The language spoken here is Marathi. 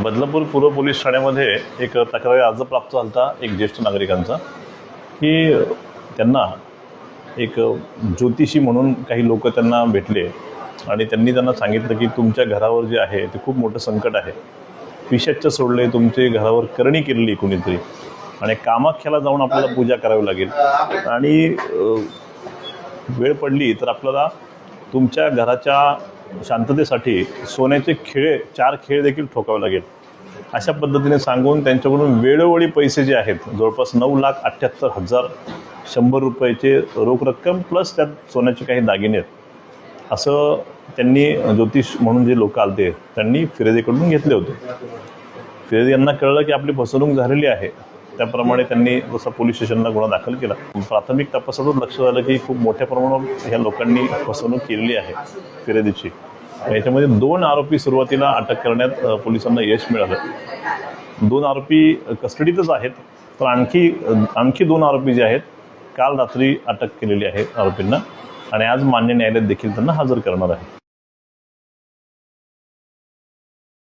बदलापूर पूर्व पोलीस ठाण्यामध्ये एक तक्रारी अर्ज प्राप्त झाला होता एक ज्येष्ठ नागरिकांचा की त्यांना एक ज्योतिषी म्हणून काही लोक त्यांना भेटले आणि त्यांना सांगितलं की तुमच्या घरावर जे आहे ते खूप मोठं संकट आहे, पिशाच्च सोडले, तुमचे घरावर करणी केलेली कुणीतरी आणि कामाख्याला जाऊन आपल्याला पूजा करावी लागेल आणि वेळ पडली तर आपल्याला तुमच्या घराच्या शांततेसाठी सोन्याचे खिळे 4 खिळे देखील ठोकावे लागेल, अशा पद्धतीने सांगून त्यांच्याकडून वेळोवेळी पैसे जे आहेत जवळपास 9,78,100 रुपयाचे रोख रक्कम प्लस त्यात सोन्याचे काही दागिने आहेत असं त्यांनी ज्योतिष म्हणून जे लोक आलते त्यांनी फिर्यादीकडून घेतले होते. फिर्यादी यांना कळलं की आपली फसवणूक झालेली आहे, त्याप्रमाणे त्यांनी जसा पोलीस स्टेशनला गुन्हा दाखल केला. प्राथमिक तपासातून लक्ष झालं की खूप मोठ्या प्रमाणात ह्या लोकांनी फसवणूक केलेली आहे फिर्यादीची. याच्यामध्ये 2 आरोपी सुरुवातीला अटक करण्यात पोलिसांना यश मिळालं. 2 आरोपी कस्टडीतच आहेत, तर आणखी 2 आरोपी जे आहेत काल रात्री अटक केलेली आहे आरोपींना आणि आज मान्य न्यायालयात देखील त्यांना हजर करणार आहे.